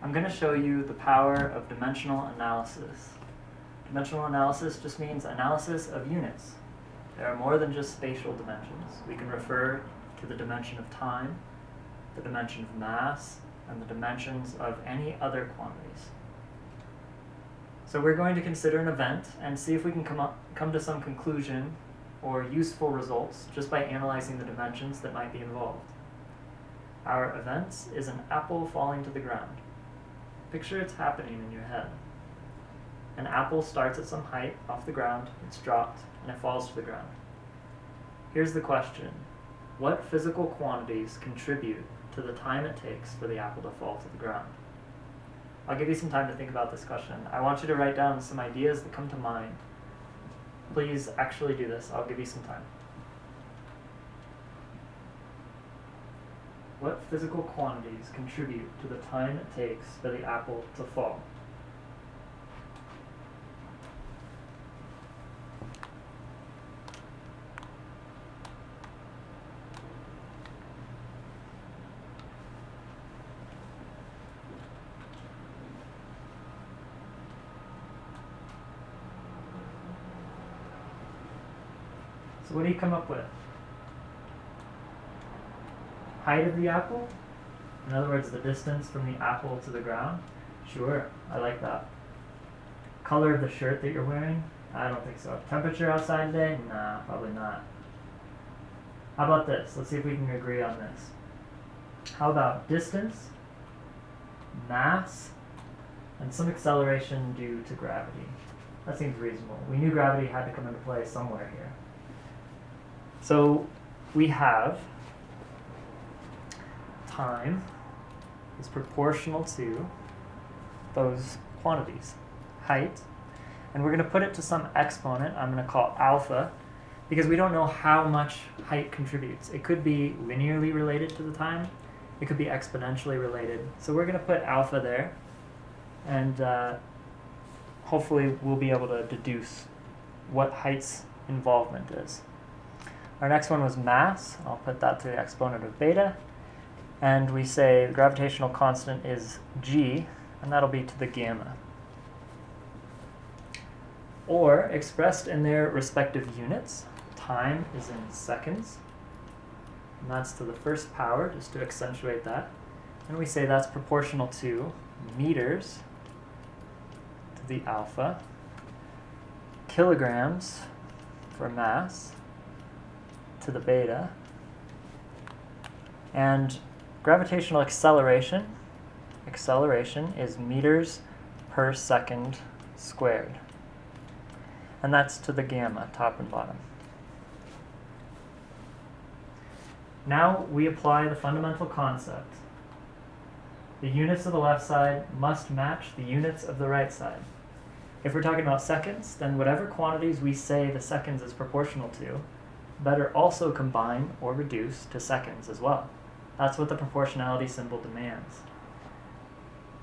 I'm going to show you the power of dimensional analysis. Dimensional analysis just means analysis of units. There are more than just spatial dimensions. We can refer to the dimension of time, the dimension of mass, and the dimensions of any other quantities. So we're going to consider an event and see if we can come to some conclusion or useful results just by analyzing the dimensions that might be involved. Our event is an apple falling to the ground. Picture it's happening in your head. An apple starts at some height off the ground, it's dropped, and it falls to the ground. Here's the question. What physical quantities contribute to the time it takes for the apple to fall to the ground? I'll give you some time to think about this question. I want you to write down some ideas that come to mind. Please actually do this. I'll give you some time. What physical quantities contribute to the time it takes for the apple to fall? So what do you come up with? Height of the apple? In other words, the distance from the apple to the ground? Sure, I like that. Color of the shirt that you're wearing? I don't think so. Temperature outside today? Nah, probably not. How about this? Let's see if we can agree on this. How about distance, mass, and some acceleration due to gravity? That seems reasonable. We knew gravity had to come into play somewhere here. So we have time is proportional to those quantities, height, and we're going to put it to some exponent I'm going to call alpha, because we don't know how much height contributes. It could be linearly related to the time, it could be exponentially related. So we're going to put alpha there, and hopefully we'll be able to deduce what height's involvement is. Our next one was mass. I'll put that to the exponent of beta. And we say the gravitational constant is g, and that'll be to the gamma. Or, expressed in their respective units, time is in seconds. And that's to the first power, just to accentuate that. And we say that's proportional to meters to the alpha, kilograms for mass, to the beta, and gravitational acceleration is meters per second squared, and that's to the gamma, top and bottom. Now we apply the fundamental concept. The units of the left side must match the units of the right side. If we're talking about seconds, then whatever quantities we say the seconds is proportional to, better also combine or reduce to seconds as well. That's what the proportionality symbol demands.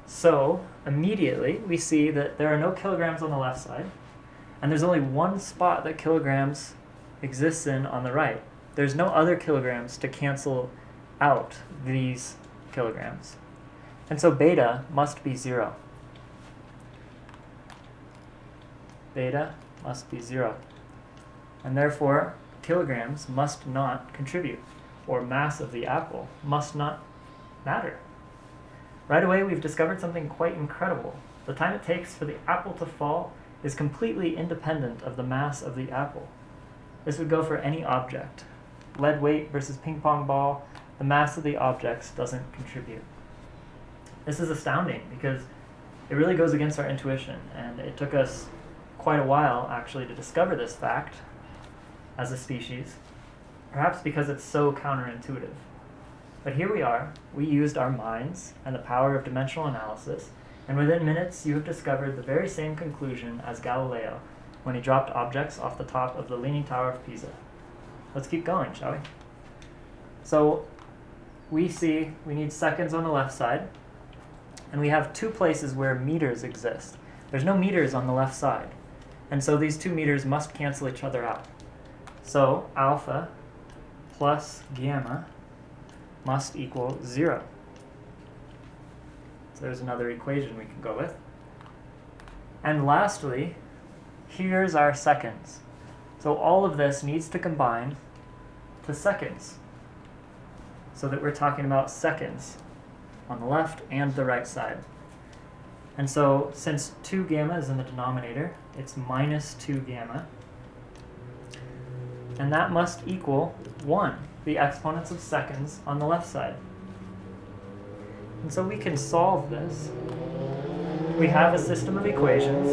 So immediately we see that there are no kilograms on the left side, and there's only one spot that kilograms exists in on the right. There's no other kilograms to cancel out these kilograms. And so beta must be 0. Beta must be 0. And therefore, kilograms must not contribute, or mass of the apple must not matter. Right away, we've discovered something quite incredible. The time it takes for the apple to fall is completely independent of the mass of the apple. This would go for any object. Lead weight versus ping pong ball, the mass of the objects doesn't contribute. This is astounding because it really goes against our intuition, and it took us quite a while actually to discover this fact as a species, perhaps because it's so counterintuitive. But here we are, we used our minds and the power of dimensional analysis, and within minutes you have discovered the very same conclusion as Galileo when he dropped objects off the top of the Leaning Tower of Pisa. Let's keep going, shall we? So we see we need seconds on the left side, and we have two places where meters exist. There's no meters on the left side, and so these 2 meters must cancel each other out. So alpha plus gamma must equal 0. So there's another equation we can go with. And lastly, here's our seconds. So all of this needs to combine to seconds, so that we're talking about seconds on the left and the right side. And so since 2 gamma is in the denominator, it's minus 2 gamma. And that must equal 1, the exponents of seconds on the left side. And so we can solve this. We have a system of equations,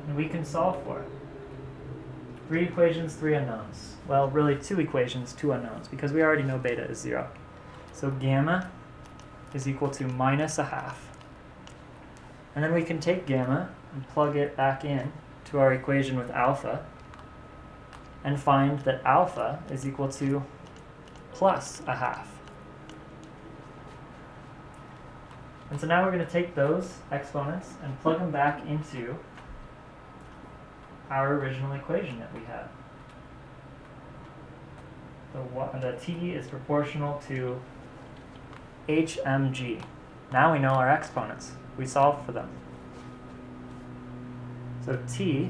and we can solve for it. 3 equations, 3 unknowns. Well, really 2 equations, 2 unknowns, because we already know beta is 0. So gamma is equal to minus a half. And then we can take gamma and plug it back in to our equation with alpha, and find that alpha is equal to plus a half. And so now we're going to take those exponents and plug them back into our original equation that we had. The t is proportional to hmg. Now we know our exponents. We solved for them. So t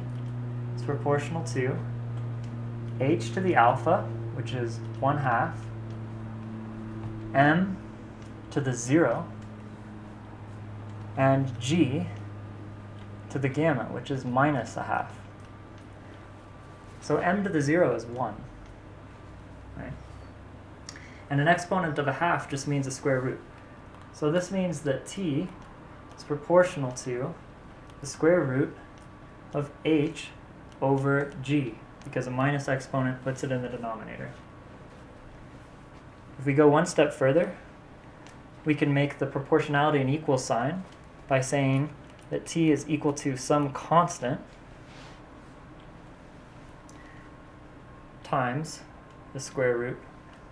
is proportional to h to the alpha, which is 1/2, m to the 0, and g to the gamma, which is minus a half. So m to the 0 is 1. Right? And an exponent of a half just means a square root. So this means that t is proportional to the square root of h over g, because a minus exponent puts it in the denominator. If we go one step further, we can make the proportionality an equal sign by saying that t is equal to some constant times the square root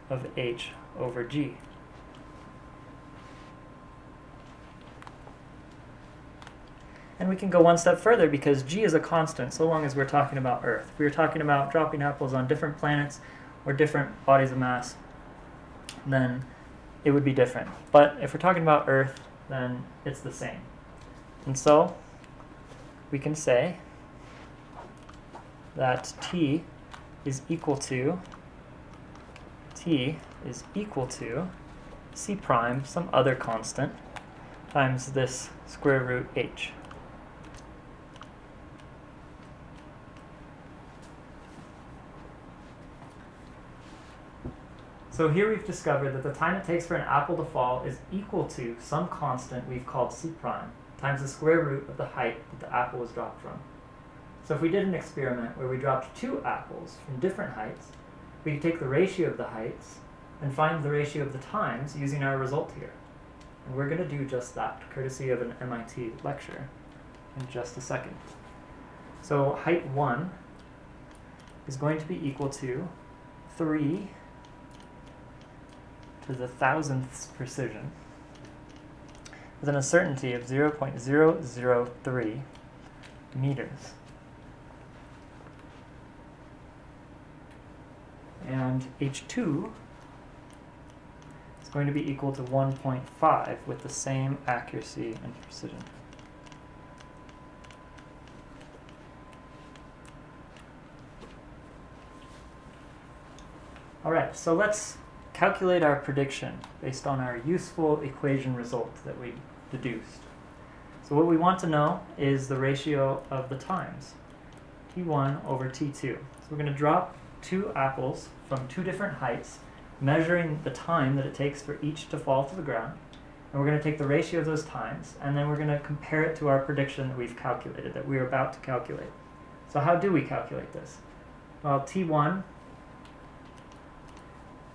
of h over g. And we can go one step further because g is a constant so long as we're talking about Earth. If we were talking about dropping apples on different planets or different bodies of mass, then it would be different. But if we're talking about Earth, then it's the same. And so we can say that t is equal to c prime, some other constant, times this square root h. So here we've discovered that the time it takes for an apple to fall is equal to some constant we've called c prime times the square root of the height that the apple was dropped from. So if we did an experiment where we dropped 2 apples from different heights, we could take the ratio of the heights and find the ratio of the times using our result here. And we're going to do just that, courtesy of an MIT lecture, in just a second. So height 1 is going to be equal to 3 to the thousandths precision with an uncertainty of 0.003 meters. And h2 is going to be equal to 1.5 with the same accuracy and precision. All right, so let's calculate our prediction based on our useful equation result that we deduced. So what we want to know is the ratio of the times, t1 over t2. So we're going to drop 2 apples from 2 different heights, measuring the time that it takes for each to fall to the ground. And we're going to take the ratio of those times, and then we're going to compare it to our prediction that we've calculated, that we're about to calculate. So how do we calculate this? Well, t1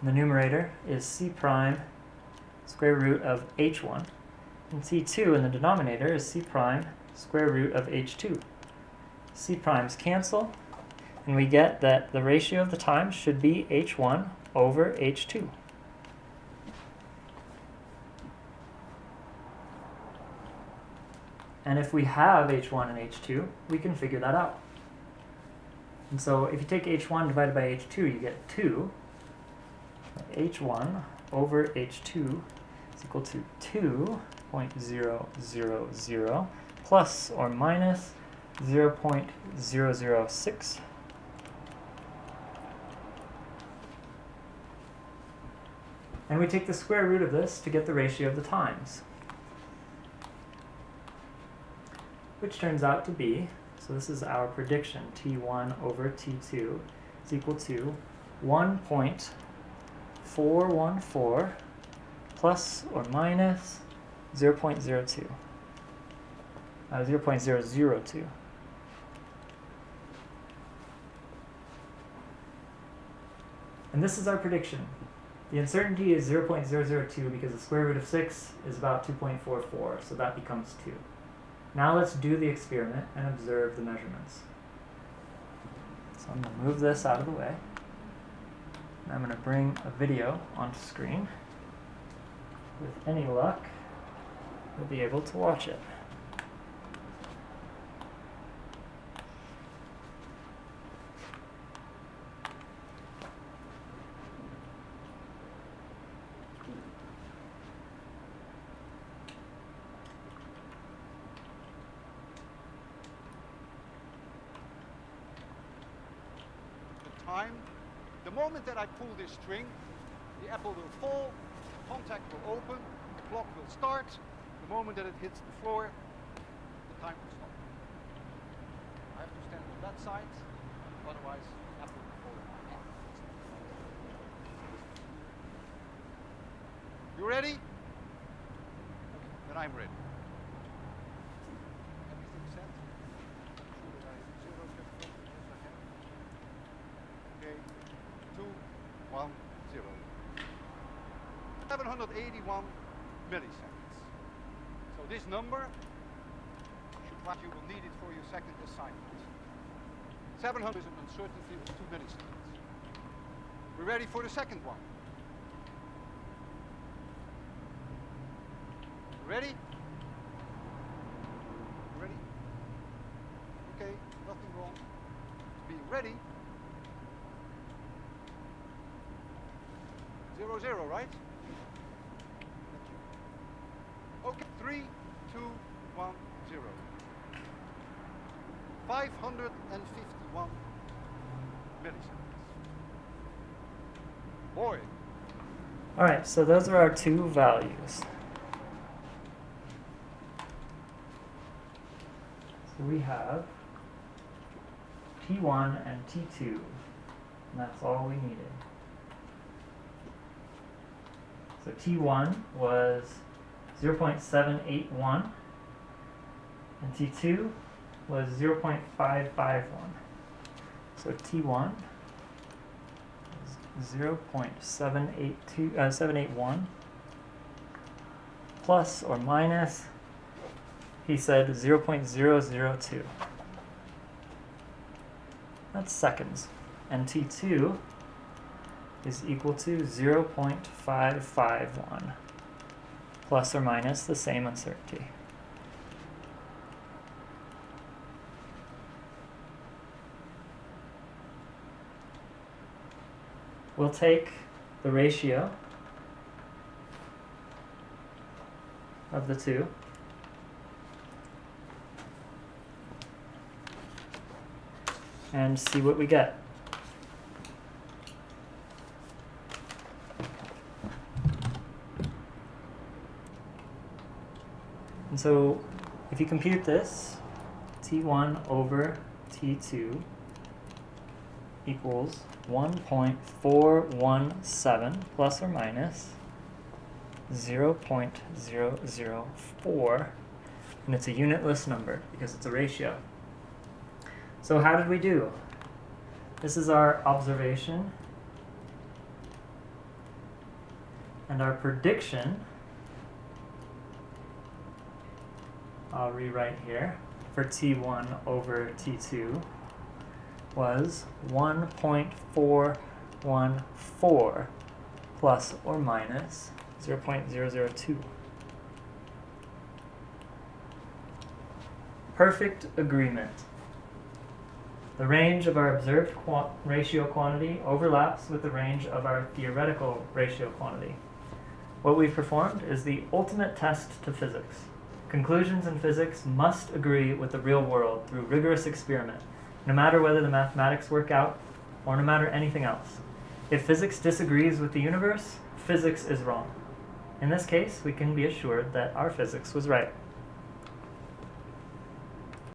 in the numerator is c prime square root of h1, and t2 in the denominator is c prime square root of h2. C primes cancel, and we get that the ratio of the times should be h1 over h2. And if we have h1 and h2, we can figure that out. And so if you take h1 divided by h2, you get 2. h1 over h2 is equal to 2.000 plus or minus 0.006. And we take the square root of this to get the ratio of the times, which turns out to be, so this is our prediction, T1 over T2 is equal to 1.414 plus or minus 0.02. 0.002. And this is our prediction. The uncertainty is 0.002 because the square root of 6 is about 2.44, so that becomes 2. Now let's do the experiment and observe the measurements. So I'm going to move this out of the way. And I'm going to bring a video onto screen. With any luck, you'll be able to watch it. Time. The moment that I pull this string, the apple will fall, contact will open, the clock will start. The moment that it hits the floor, the time will stop. I have to stand on that side, otherwise the apple will fall in my hand. You ready? Okay, then I'm ready. Everything set? Sure that I zero just yes I have. Okay, 2, 1, 0. 781 milliseconds. So this number, you will need it for your second assignment. 700 is an uncertainty of 2 milliseconds. We're ready for the second one. Ready? Ready? Okay, nothing wrong. Being ready. 0, 0, right? Okay, 3, 2, 1, 0. 551 milliseconds. Boy. All right, so those are our two values. So we have T1 and T2, and that's all we needed. So T1 was 0.781, and T2 was 0.551. So T1 is 781 plus or minus, he said 0.002. That's seconds. And T2 is equal to 0.551 plus or minus the same uncertainty. We'll take the ratio of the two and see what we get. And so if you compute this, T1 over T2 equals 1.417 plus or minus 0.004, and it's a unitless number because it's a ratio. So how did we do? This is our observation, and our prediction, I'll rewrite here, for T1 over T2 was 1.414 plus or minus 0.002. Perfect agreement. The range of our observed ratio quantity overlaps with the range of our theoretical ratio quantity. What we've performed is the ultimate test to physics. Conclusions in physics must agree with the real world through rigorous experiment, no matter whether the mathematics work out or no matter anything else. If physics disagrees with the universe, physics is wrong. In this case, we can be assured that our physics was right.